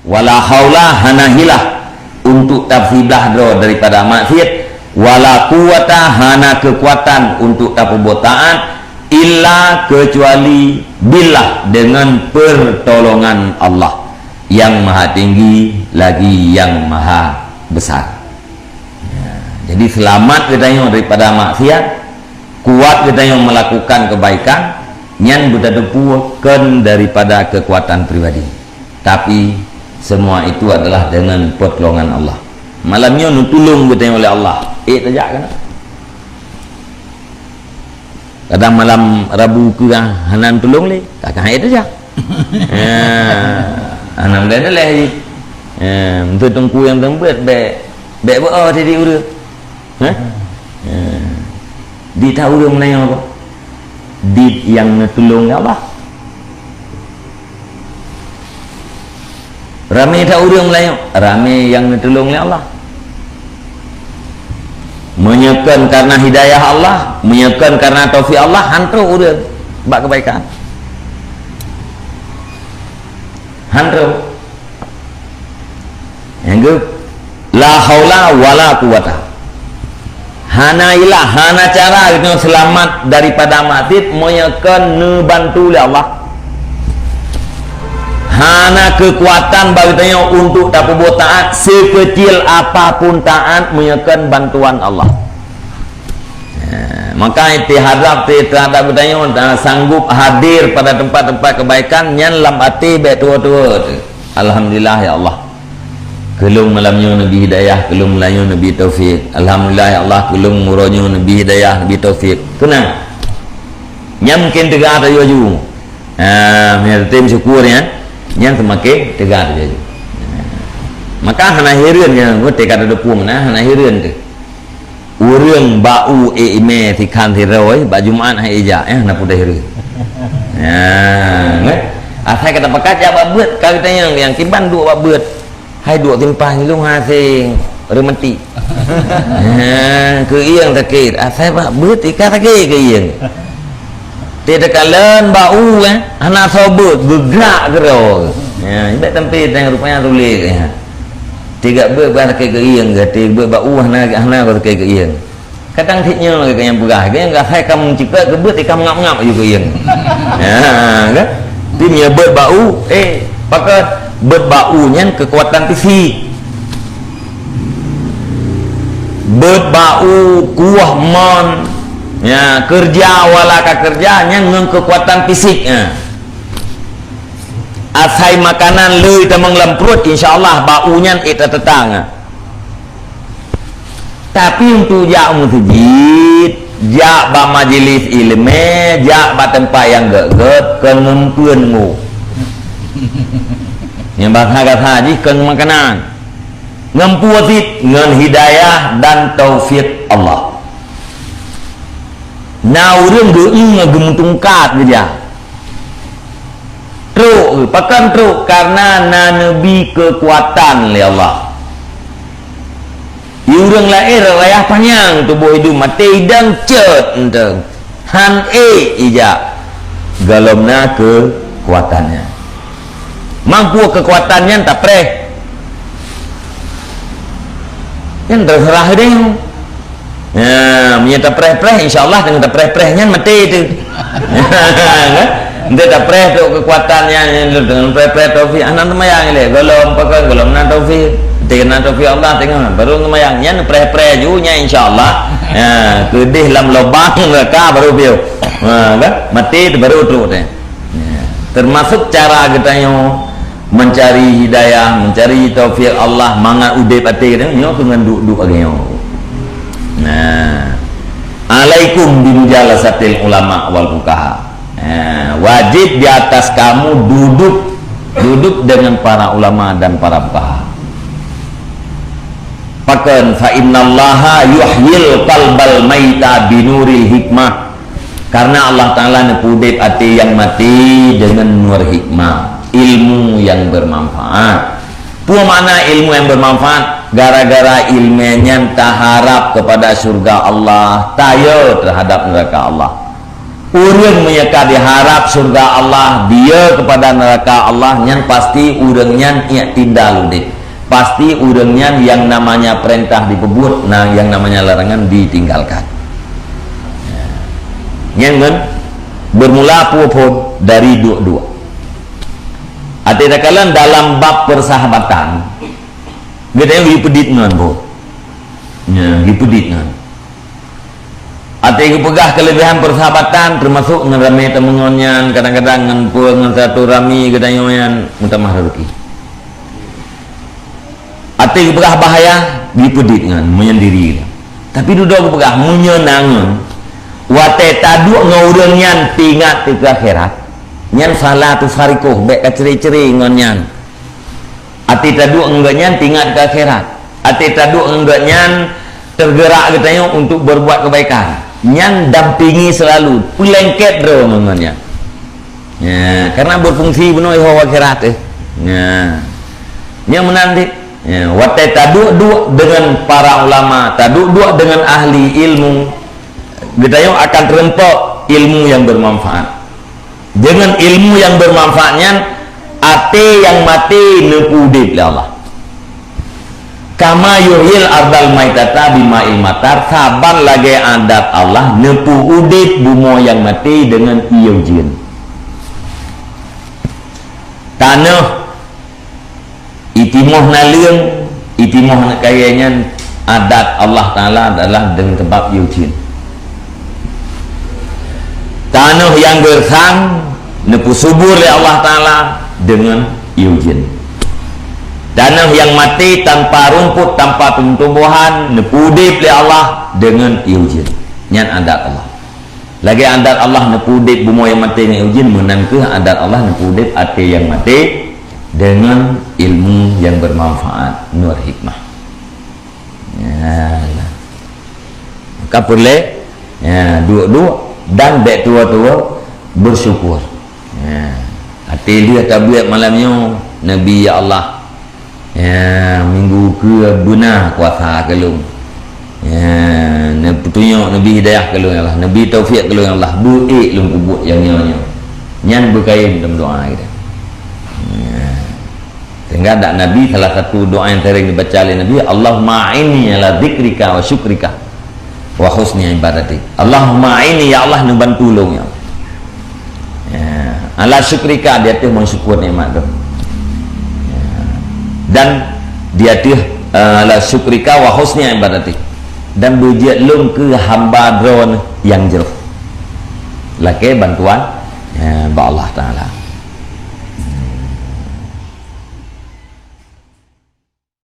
wala haula hanahilah untuk tafsidah daripada maksiat, wala quwata hana kekuatan untuk perbuatan, illa kecuali billah dengan pertolongan Allah yang maha tinggi lagi yang maha besar. Ya, jadi selamat kita yang daripada maksiat, kuat kita yang melakukan kebaikan, nyan berdadupukan daripada kekuatan pribadi, tapi semua itu adalah dengan pertolongan Allah. Malamnya nutulung kita oleh Allah. Tajak kan? Kadang malam Rabu ke hanan tolong le, kakak itu saja. Anak dia dah leh. Untuk tungku yang tempat be buat tadi urang. Di tahu urang menanya apa? Di yang tolong Allah. Ramai tak urang Melayu, ramai yang tolong oleh Allah. Menyekan karena hidayah Allah, menyekan karena taufik Allah, hantar urang buat kebaikan. Hantar. Yang ke la haula wala quwata. Hana ilah, hana cara kita selamat daripada maksiat, menyekan bantu oleh Allah. Hana kekuatan bagi tanya untuk tak berbuat taat, sekecil apapun taat menyekan bantuan Allah. Maka harap terhadap bertanya sanggup hadir pada tempat-tempat kebaikan nyan lam hati baik tua-tua. Alhamdulillah ya Allah. Kelung malamnya Nabi Hidayah, kelung malamnya Nabi Taufik. Alhamdulillah ya Allah, kelung murahnya Nabi Hidayah, Nabi Taufik. Tenang. Nyan mungkin tegak atau jaju. Tim syukur ya. Yang semakin tegar saja. Maka hana heran yang ngote kada depu mana hana heran tu. Urang bau ime tikan tiroi ba Jumaat hai eja hana pudah heran. Asai kata pakat ja ba beut kali tanya yang kiban duk ba beut. Hai duk timpah lu hasing remeti. Ke iang sakit asai ba beut ika sakit ke iang. Tidak kalian bau anak sobut bergerak gerok. Ya, ibat tempat yang rupanya tulis ya. Tiga ber ke iang ke tiga bau anak ke iang. Kadang tiknya lagi yang berah, yang enggak saya kamu cipta kebut ikam ngap-ngap juga iang. Ya, kan? Timnya berbau pakai berbaunya kekuatan fisik. Berbau kuah mon. Ya, kerja walaka kerjanya dengan kekuatan fisiknya. Asai makanan lui temang lemprut insyaallah baunya itu tetangga. Tapi untuk jak masjid, jak ba majlis ilmu, jak ba tempat yang geget kengempeunmu. Yang bahasa haji keng makanan. Ngempuatit ngan hidayah dan taufik Allah. Nah urang geung ngegemtungkat dia. Truk, pakan truk karena nabi kekuatan oleh Allah. Urang lahir rayah panjang tubuh hidup mati dan cet enteng. Han ija galomna kekuatannya. Mampu kekuatannya tak preh. Yang terserah deh. Ya, menyata preh-preh insyaallah dengan preh-prehnya mati itu. Dia tak preh tu kekuatannya dengan preh-preh taufik anak temayang ile golom pakai golom na taufik dengan taufik Allah tengok baru temayangnya preh-preh junya insyaallah. Ya, kedih lam lubang mereka baru bio. Kan? Mati itu baru tu teh. Termasuk cara kita yang mencari hidayah, mencari taufik Allah, mangat udip hati kita nyo dengan duduk agaknya. Nah, alaikum bimujalasatil ulama wal fuqaha. Wajib di atas kamu duduk dengan para ulama dan para fuqaha. Pakan fa innallaha yuhyil qalbal maita binuril hikmah. Karena Allah Ta'ala nepudip hati yang mati dengan nur hikmah, ilmu yang bermanfaat. Apa makna ilmu yang bermanfaat? Gara-gara ilmunya taharap kepada surga Allah, tayo terhadap neraka Allah. urang menyeka diharap surga Allah dia kepada neraka Allah nyan pasti urangnya i'tidal deh, pasti urangnya yang namanya perintah dipebut, nah yang namanya larangan ditinggalkan. Nyan kan bermula pun dari dua-dua. Artinya kalian dalam bab persahabatan kita yang dipedit ngan bo, ya dipedit ngan. Artinya pegah kelebihan persahabatan termasuk ngerame temengonyan, kadang-kadang ngenpul ngan satu rami kedanyoyan minta mah rezeki. Artinya pegah bahaya dipedit ngan menyendiri. Tapi duduk pegah menyenangan. Wate tadu ngaurang nyan tingat di akhirat. Nyan salah tu farikoh bek kaceri-ceri ngan nyan. Ati tadu enggak nyan tingat ke akhirat. Ati tadu enggak nyan tergerak katanya untuk berbuat kebaikan. Nyan dampingi selalu pulengket ro ngan. Ya, karena berfungsi benar ihwa akhirat Ya. Yang menanti ya, wate tadu dua dengan para ulama, tadu dua dengan ahli ilmu. Kita akan terempok ilmu yang bermanfaat. Dengan ilmu yang bermanfaatnya ate yang mati nepudit oleh Allah. Kama yuhil ardal maitata bima'il matar, saban lagi adat Allah nepu udit bumo yang mati dengan ieu jin. Tanah itimoh naleung, itimoh kayaknya adat Allah Ta'ala adalah dengan sebab ieu jin. Tanah yang gersang nepu subur oleh Allah Ta'ala dengan ieu jin. Tanah yang mati tanpa rumput, tanpa tumbuhan nepudip oleh Allah dengan ieu jin. Nyan adat Allah. Lagi adat Allah nepudip bumo yang mati dengan ieu jin menangkeh adat Allah nepudip ate yang mati dengan ilmu yang bermanfaat, nur hikmah. Ya. Maka boleh ya dua-dua dan dek tua-tua bersyukur. Ya. Hati dia tabiat malamnya Nabi ya Allah. Ya, minggu ke benar kuasa kelung. Ya, tunjuk Nabi hidayah kelung ya Allah. Nabi taufik kelung ya Allah. Buik lung kubut yang nyonya. Nyan berkait dalam doa kita. Ya. Sehingga ada Nabi salah satu doa yang sering dibaca oleh Nabi, Allahumma a'inni ala dzikrika wa syukrika wa husni ibadati. Allahumma a'inni ya Allah ngebantu long ya. Ya, ala syukrika dia tu mensyukur nikmat tu. Ya. Dan dia tu ala syukrika wa husni ibadati. Dan berjiat long ke hamba drone yang jauh. Laki bantuan ya, ba Allah Taala.